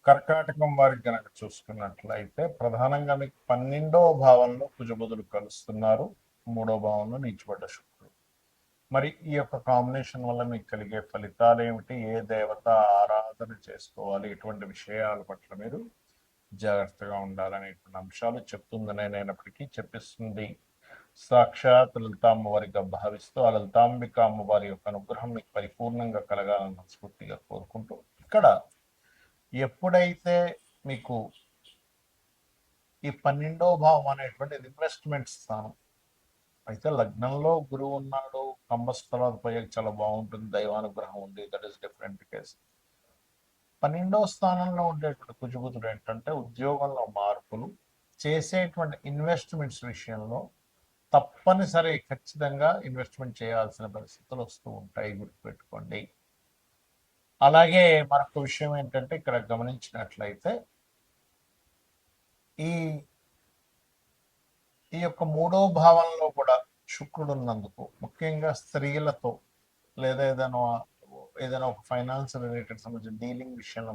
కర్కాటకం వారికి కనుక చూసుకున్నట్లయితే ప్రధానంగా మీకు 12వ భావంలో కుజబుధులు కలుస్తున్నారు, 3వ భావంలో నీచపడ్డ శుక్రుడు. మరి ఈ యొక్క కాంబినేషన్ వల్ల మీకు కలిగే ఫలితాలు ఏమిటి, ఏ దేవత ఆరాధన చేసుకోవాలి, ఎటువంటి విషయాల పట్ల మీరు జాగ్రత్తగా ఉండాలనేటువంటి అంశాలు చెప్తుంది నేనైనప్పటికీ చెప్పిస్తుంది సాక్షాత్ లలిత అమ్మవారిగా భావిస్తూ ఆ లలితాంబిక అమ్మవారి యొక్క అనుగ్రహం మీకు పరిపూర్ణంగా కలగాలని మనస్ఫూర్తిగా కోరుకుంటూ, ఇక్కడ ఎప్పుడైతే మీకు ఈ 12వ భావం అనేటువంటి ఇన్వెస్ట్మెంట్ స్థానం అయితే, లగ్నంలో గురువు ఉన్నాడు, కంబస్థలాలు పోయాక చాలా బాగుంటుంది, దైవానుగ్రహం ఉంది, దట్ ఈస్ డిఫరెంట్ కేస్. 12వ స్థానంలో ఉండేటువంటి కుజబుధుడు ఏంటంటే ఉద్యోగంలో మార్పులు, చేసేటువంటి ఇన్వెస్ట్మెంట్స్ విషయంలో తప్పనిసరి ఖచ్చితంగా ఇన్వెస్ట్మెంట్ చేయాల్సిన పరిస్థితులు వస్తూ ఉంటాయి, గుర్తుపెట్టుకోండి. అలాగే మరొక విషయం ఏంటంటే ఇక్కడ గమనించినట్లయితే ఈ ఈ యొక్క 3వ భావంలో కూడా శుక్రుడు ఉన్నందుకు ముఖ్యంగా స్త్రీలతో లేదా ఏదైనా ఒక ఫైనాన్స్ రిలేటెడ్ సంబంధించిన డీలింగ్ విషయంలో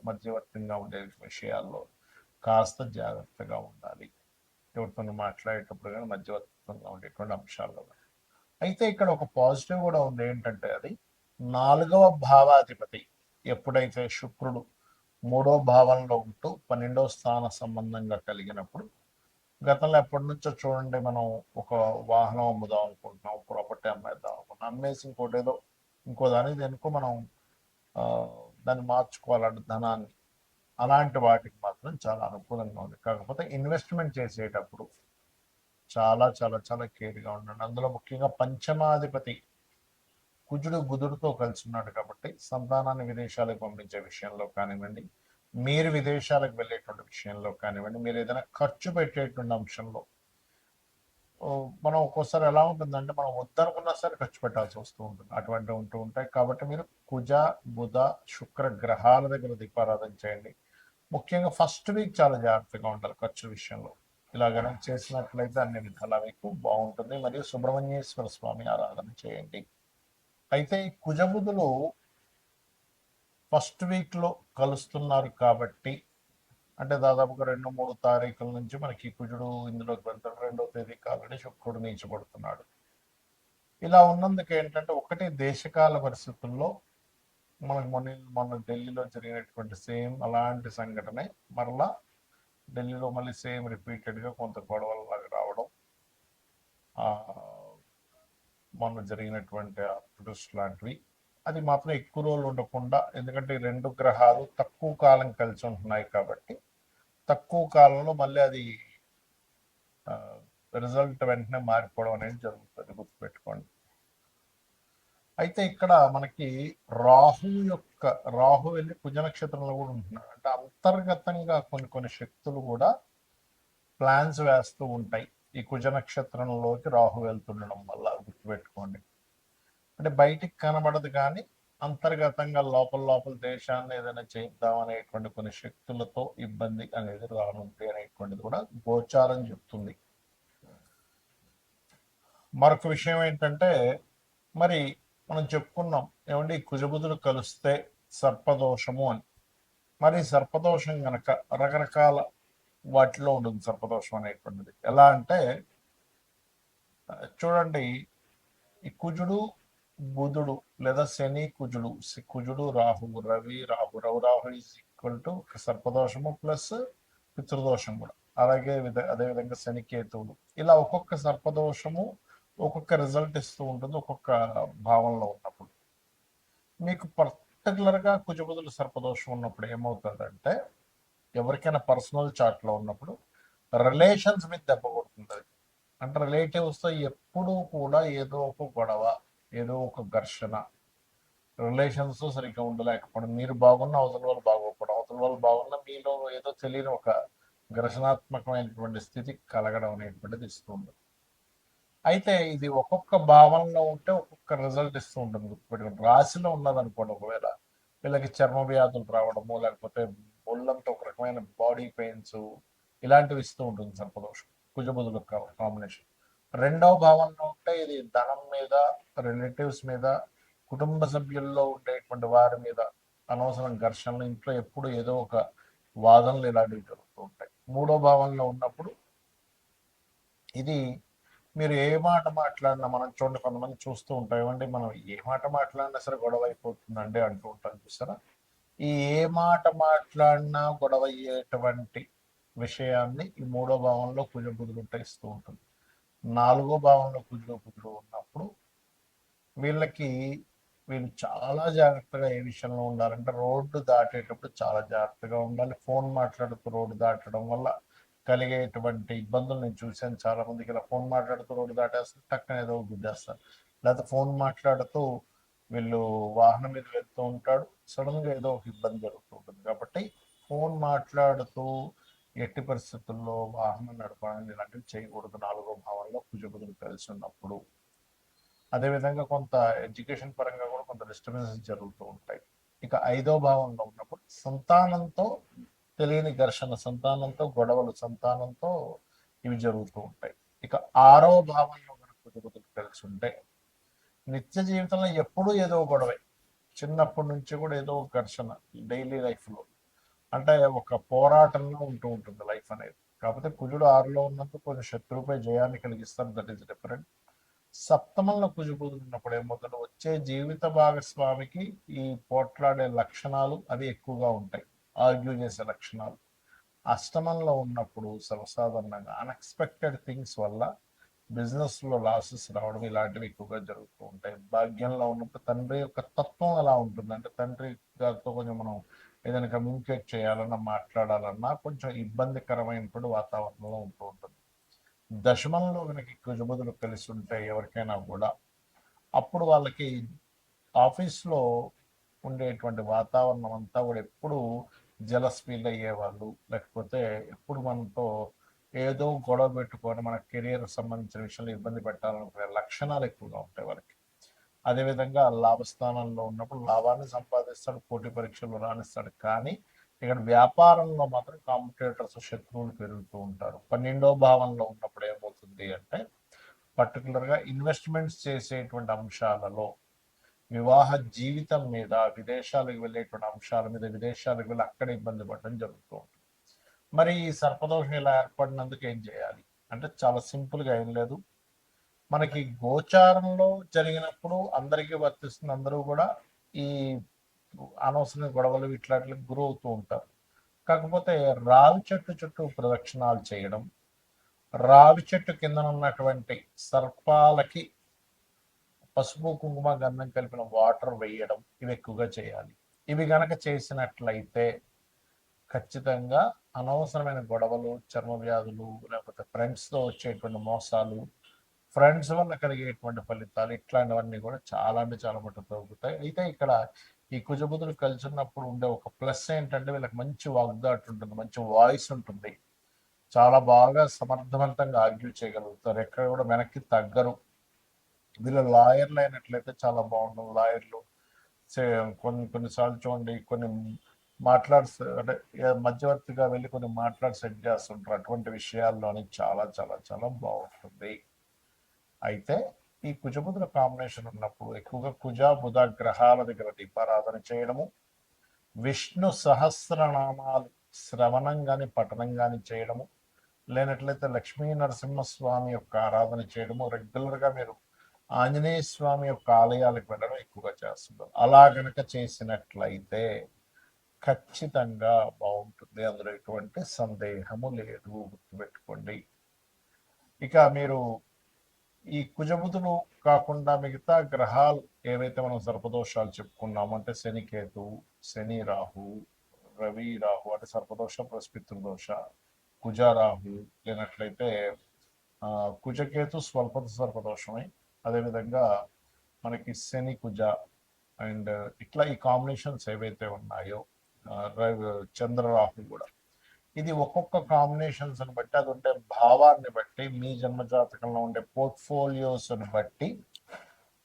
మధ్యవర్తంగా ఉండే విషయాల్లో కాస్త జాగ్రత్తగా ఉండాలి, ఎవరితో మాట్లాడేటప్పుడు కానీ మధ్యవర్తంగా ఉండేటువంటి అంశాల్లో. అయితే ఇక్కడ ఒక పాజిటివ్ కూడా ఉంది, ఏంటంటే అది 4వ భావాధిపతి ఎప్పుడైతే శుక్రుడు 3వ భావంలో ఉంటూ 12వ స్థాన సంబంధంగా కలిగినప్పుడు, గతంలో ఎప్పటి నుంచో చూడండి, మనం ఒక వాహనం అమ్ముదాం అనుకుంటున్నాం, ప్రాపర్టీ అమ్మేద్దాం అనుకుంటున్నాం, అమ్మేసి ఇంకో దేనికో మనం దాన్ని మార్చుకోవాలంటే ధనాన్ని, అలాంటి వాటికి మాత్రం చాలా అనుకూలంగా ఉంది. కాకపోతే ఇన్వెస్ట్మెంట్ చేసేటప్పుడు చాలా చాలా చాలా కేర్గా ఉండండి. అందులో ముఖ్యంగా పంచమాధిపతి కుజుడు బుధుడితో కలిసి ఉన్నాడు కాబట్టి సంతానాన్ని విదేశాలకు పంపించే విషయంలో కానివ్వండి, మీరు విదేశాలకు వెళ్ళేటువంటి విషయంలో కానివ్వండి, మీరు ఏదైనా ఖర్చు పెట్టేటువంటి అంశంలో మనం ఒక్కోసారి ఎలా ఉంటుందంటే మనం వద్దనుకున్నా సరే ఖర్చు పెట్టాల్సి వస్తూ ఉంటుంది, అటువంటివి ఉంటూ ఉంటాయి. కాబట్టి మీరు కుజ బుధ శుక్ర గ్రహాల దగ్గర దీపారాధన చేయండి. ముఖ్యంగా ఫస్ట్ వీక్ చాలా జాగ్రత్తగా ఉండాలి ఖర్చు విషయంలో. ఇలాగనే చేసినట్లయితే అన్ని విధాలా మీకు బాగుంటుంది. మరియు సుబ్రహ్మణ్యేశ్వర స్వామి ఆరాధన చేయండి. అయితే ఈ కుజబుధులు ఫస్ట్ వీక్లో కలుస్తున్నారు కాబట్టి, అంటే దాదాపుగా 2-3 తారీఖుల నుంచి మనకి కుజుడు ఇందులోకి వెళ్తాడు. 2వ తేదీకి ఆల్రెడీ శుక్రుడు నీచబడుతున్నాడు. ఇలా ఉన్నందుకు ఏంటంటే, ఒకటి దేశకాల పరిస్థితుల్లో మనకు మొన్న ఢిల్లీలో జరిగినటువంటి సేమ్ అలాంటి సంఘటనే మరలా ఢిల్లీలో మళ్ళీ సేమ్ రిపీటెడ్గా కొంత గొడవలు లాగా రావడం, మొన్న జరిగినటువంటి ప్రొటెస్ట్ లాంటివి, అది మాత్రం ఎక్కువ రోజులు ఉండకుండా, ఎందుకంటే 2 గ్రహాలు తక్కువ కాలం కలిసి ఉంటున్నాయి కాబట్టి తక్కువ కాలంలో మళ్ళీ అది రిజల్ట్ వెంటనే మారిపోవడం అనేది జరుగుతుంది, గుర్తుపెట్టుకోండి. అయితే ఇక్కడ మనకి రాహు వెళ్ళి కుజ నక్షత్రంలో కూడా ఉంటున్నాడు. అంటే అంతర్గతంగా కొన్ని శక్తులు కూడా ప్లాన్స్ వేస్తూ ఉంటాయి ఈ కుజ నక్షత్రంలోకి రాహు వెళ్తుండడం వల్ల, గుర్తుపెట్టుకోండి. అంటే బయటికి కనబడదు కానీ అంతర్గతంగా లోపల దేశాన్ని ఏదైనా చేద్దాం అనేటువంటి కొన్ని శక్తులతో ఇబ్బంది అనేది రానుంది అనేటువంటిది కూడా గోచారం చెప్తుంది. మరొక విషయం ఏంటంటే, మరి మనం చెప్పుకున్నాం ఏమండి కుజబుధులు కలిస్తే సర్పదోషము అని. మరి సర్పదోషం గనక రకరకాల వాటిలో ఉంటుంది. సర్పదోషం అనేటువంటిది ఎలా అంటే, చూడండి, ఈ కుజుడు బుధుడు లేదా శని కుజుడు Rahu Rahu is equal to సర్పదోషము ప్లస్ పితృదోషం కూడా. అదేవిధంగా శని కేతువులు, ఇలా ఒక్కొక్క సర్పదోషము ఒక్కొక్క రిజల్ట్ ఇస్తూ ఉంటుంది ఒక్కొక్క భావంలో ఉన్నప్పుడు. మీకు పర్టికులర్గా కుజబుధులు సర్పదోషం ఉన్నప్పుడు ఏమవుతుందంటే, ఎవరికైనా పర్సనల్ చార్ట్లో ఉన్నప్పుడు రిలేషన్స్ మీద దెబ్బ కొడుతుంది. అంటే రిలేటివ్స్తో ఎప్పుడూ కూడా ఏదో ఒక గొడవ, ఏదో ఒక ఘర్షణ, రిలేషన్స్ సరిగ్గా ఉండలేకపోవడం, మీరు బాగున్న అవతల వాళ్ళు బాగోకపోవడం, అవతల వాళ్ళు బాగున్న మీలో ఏదో తెలియని ఒక ఘర్షణాత్మకమైనటువంటి స్థితి కలగడం అనేటువంటిది ఇస్తూ ఉంటుంది. అయితే ఇది ఒక్కొక్క భావనలో ఉంటే ఒక్కొక్క రిజల్ట్ ఇస్తూ ఉంటుంది, గుర్తుపెట్టుకోండి. రాశిలో ఉన్నదనుకోండి, ఒకవేళ వీళ్ళకి చర్మ వ్యాధులు రావడము, లేకపోతే ఒళ్ళంతా ఒక రకమైన బాడీ పెయిన్స్ ఇలాంటివి ఇస్తూ ఉంటుంది సర్పదోషం, కుజబుధుల కాంబినేషన్. 2వ భావంలో ఉంటే ఇది ధనం మీద, రిలేటివ్స్ మీద, కుటుంబ సభ్యుల్లో ఉండేటువంటి వారి మీద అనవసరం ఘర్షణలు, ఇంట్లో ఎప్పుడు ఏదో ఒక వాదనలు ఇలాంటివి జరుగుతూ ఉంటాయి. మూడో భావంలో ఉన్నప్పుడు ఇది మీరు ఏ మాట మాట్లాడినా, మనం చూడండి కొంతమంది చూస్తూ ఉంటాం, ఏమండి మనం ఏ మాట మాట్లాడినా సరే గొడవ అయిపోతుందండి అంటూ ఉంటాం చూసారా. ఈ ఏ మాట మాట్లాడినా గొడవ అయ్యేటువంటి విషయాన్ని ఈ మూడో భావంలో కుజబుధులు ఇస్తూ ఉంటుంది. నాలుగో భావంలో కుజుడు ఉన్నప్పుడు వీళ్ళకి వీళ్ళు చాలా జాగ్రత్తగా ఏ విషయంలో ఉండాలంటే, రోడ్డు దాటేటప్పుడు చాలా జాగ్రత్తగా ఉండాలి. ఫోన్ మాట్లాడుతూ రోడ్డు దాటడం వల్ల కలిగేటువంటి ఇబ్బందులు నేను చూశాను. చాలా మందికి ఇలా ఫోన్ మాట్లాడుతూ రోడ్డు దాటేస్తారు, టక్కన ఏదో గుద్దేస్తారు. లేకపోతే ఫోన్ మాట్లాడుతూ వీళ్ళు వాహనం మీద వెళ్తూ ఉంటాడు, సడన్గా ఏదో ఒక ఇబ్బంది జరుగుతూ ఉంటుంది. కాబట్టి ఫోన్ మాట్లాడుతూ ఎట్టి పరిస్థితుల్లో వాహనం నడపడానికి ఇలాంటివి చేయకూడదు నాలుగో భావంలో కుజబుధులు కలిసి ఉన్నప్పుడు. అదేవిధంగా కొంత ఎడ్యుకేషన్ పరంగా కూడా కొంత డిస్టర్బెన్సెస్ జరుగుతూ ఉంటాయి. ఇక ఐదో భావంలో ఉన్నప్పుడు సంతానంతో తెలియని ఘర్షణ, సంతానంతో గొడవలు, సంతానంతో ఇవి జరుగుతూ ఉంటాయి. ఇక ఆరో భావంలో కనుక కుజబుధులు కలిసి ఉంటే నిత్య జీవితంలో ఎప్పుడూ ఏదో గొడవే, చిన్నప్పటి నుంచి కూడా ఏదో ఘర్షణ డైలీ లైఫ్లో, అంటే ఒక పోరాటంలో ఉంటూ ఉంటుంది లైఫ్ అనేది. కాకపోతే కుజుడు ఆరులో ఉన్నందుకు కొంచెం శత్రువుపై జయాన్ని కలిగిస్తారు, దట్ ఈస్ డిఫరెంట్. సప్తమంలో కుజుబుధులు ఉన్నప్పుడు ఏమవుతుందో వచ్చే జీవిత భాగస్వామికి ఈ పోట్లాడే లక్షణాలు అవి ఎక్కువగా ఉంటాయి, ఆర్గ్యూ చేసే లక్షణాలు. అష్టమంలో ఉన్నప్పుడు సర్వసాధారణంగా అన్ఎక్స్పెక్టెడ్ థింగ్స్ వల్ల బిజినెస్లో లాసెస్ రావడం ఇలాంటివి ఎక్కువగా జరుగుతూ ఉంటాయి. భాగ్యంలో ఉన్నప్పుడు తండ్రి యొక్క తత్వం ఎలా ఉంటుంది అంటే, తండ్రి గారితో కొంచెం మనం ఏదైనా కమ్యూనికేట్ చేయాలన్నా, మాట్లాడాలన్నా కొంచెం ఇబ్బందికరమైనటువంటి వాతావరణంలో ఉంటూ ఉంటుంది. దశమంలో కనుక కుజబుధులు కలిసి ఉంటే ఎవరికైనా కూడా అప్పుడు వాళ్ళకి ఆఫీస్లో ఉండేటువంటి వాతావరణం అంతా కూడా ఎప్పుడు జలస్ ఫీల్ అయ్యేవాళ్ళు, లేకపోతే ఎప్పుడు మనతో ఏదో గొడవ పెట్టుకొని మన కెరియర్ సంబంధించిన విషయంలో ఇబ్బంది పెట్టాలనుకునే లక్షణాలు ఎక్కువగా ఉంటాయి వాళ్ళకి. అదేవిధంగా లాభస్థానంలో ఉన్నప్పుడు లాభాన్ని సంపాదిస్తాడు, పోటీ పరీక్షలు రాణిస్తాడు. కానీ ఇక్కడ వ్యాపారంలో మాత్రం కాంపిటేటర్స్, శత్రువులు పెరుగుతూ ఉంటారు. 12వ భావంలో ఉన్నప్పుడు ఏమవుతుంది అంటే, పర్టికులర్గా ఇన్వెస్ట్మెంట్స్ చేసేటువంటి అంశాలలో, వివాహ జీవితం మీద, విదేశాలకు వెళ్ళేటువంటి అంశాల మీద, విదేశాలకు వెళ్ళి అక్కడ ఇబ్బంది పడడం జరుగుతూ ఉంటుంది. మరి ఈ సర్పదోషం ఇలా ఏర్పడినందుకు ఏం చేయాలి అంటే, చాలా సింపుల్గా ఏం లేదు. మనకి గోచారంలో జరిగినప్పుడు అందరికీ వర్తిస్తుంది, అందరూ కూడా ఈ అనవసరమైన గొడవలు ఇట్లాంటికి గురవుతూ ఉంటారు. కాకపోతే రావి చెట్టు చుట్టూ ప్రదక్షిణాలు చేయడం, రావి చెట్టు కింద ఉన్నటువంటి సర్పాలకి పసుపు, కుంకుమ, గంధం కలిపిన వాటర్ వేయడం, ఇవి ఎక్కువగా చేయాలి. ఇవి గనక చేసినట్లయితే ఖచ్చితంగా అనవసరమైన గొడవలు, చర్మ వ్యాధులు, లేకపోతే ఫ్రెండ్స్తో వచ్చేటువంటి మోసాలు, ఫ్రెండ్స్ వల్ల కలిగేటువంటి ఫలితాలు, ఇట్లాంటివన్నీ కూడా చాలా అంటే చాలా మటుకు తగ్గుతాయి. అయితే ఇక్కడ ఈ కుజబుధులు కలిసి ఉన్నప్పుడు ఉండే ఒక ప్లస్ ఏంటంటే, వీళ్ళకి మంచి వాగ్దాటు ఉంటుంది, మంచి వాయిస్ ఉంటుంది, చాలా బాగా సమర్థవంతంగా ఆర్గ్యూ చేయగలుగుతారు, ఎక్కడ కూడా వెనక్కి తగ్గరు. వీళ్ళు లాయర్లు అయినట్లయితే చాలా బాగుంటుంది. లాయర్లు కొన్నిసార్లు చూడండి, కొన్ని అంటే మధ్యవర్తిగా వెళ్ళి కొన్ని మాట్లాడి సెట్ చేస్తుంటారు. అటువంటి విషయాల్లోని చాలా చాలా చాలా బాగుంటుంది. అయితే ఈ కుజబుధుల కాంబినేషన్ ఉన్నప్పుడు ఎక్కువగా కుజ బుధ గ్రహాల దగ్గర దీపారాధన చేయడము, విష్ణు సహస్రనామాలు శ్రవణం కానీ పఠనం కానీ చేయడము, లేనట్లయితే లక్ష్మీ నరసింహస్వామి యొక్క ఆరాధన చేయడము, రెగ్యులర్గా మీరు ఆంజనేయ స్వామి యొక్క ఆలయాలకు వెళ్ళడం ఎక్కువగా చేస్తుంటారు. అలా గనక చేసినట్లయితే ఖచ్చితంగా బాగుంటుంది, అందులో ఎటువంటి సందేహము లేదు, గుర్తుపెట్టుకోండి. ఇక మీరు ఈ కుజబుధులు కాకుండా మిగతా గ్రహాలు ఏవైతే మనం సర్పదోషాలు చెప్పుకున్నామో, అంటే శనికేతు, శని రాహు, రవి రాహు అంటే సర్పదోష ప్లస్ పితృదోష, కుజారాహు, లేనట్లయితే కుజకేతు స్వల్ప సర్పదోషమే, అదేవిధంగా మనకి శని కుజ అండ్ ఇట్లా ఈ కాంబినేషన్స్ ఏవైతే ఉన్నాయో, చంద్రరాహు కూడా, ఇది ఒక్కొక్క కాంబినేషన్స్ బట్టి, అది ఉండే భావాన్ని బట్టి, మీ జన్మజాతకంలో ఉండే పోర్ట్ఫోలియోస్ని బట్టి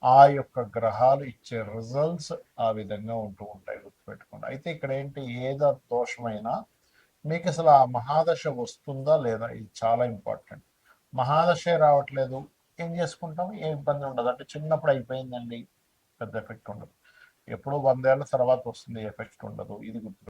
ఆ యొక్క గ్రహాలు ఇచ్చే రిజల్ట్స్ ఆ విధంగా ఉంటూ ఉంటాయి, గుర్తుపెట్టుకోండి. అయితే ఇక్కడ ఏంటి, ఏదో దోషమైనా మీకు అసలు ఆ మహాదశ వస్తుందా లేదా, ఇది చాలా ఇంపార్టెంట్. మహాదశే రావట్లేదు, ఏం చేసుకుంటాం, ఏ ఇబ్బంది ఉండదు, అంటే చిన్నప్పుడు అయిపోయిందండి, పెద్ద ఎఫెక్ట్ ఉండదు. ఎప్పుడో 100 ఏళ్ల తర్వాత వస్తుంది, ఎఫెక్ట్ ఉండదు. ఇది గుర్తు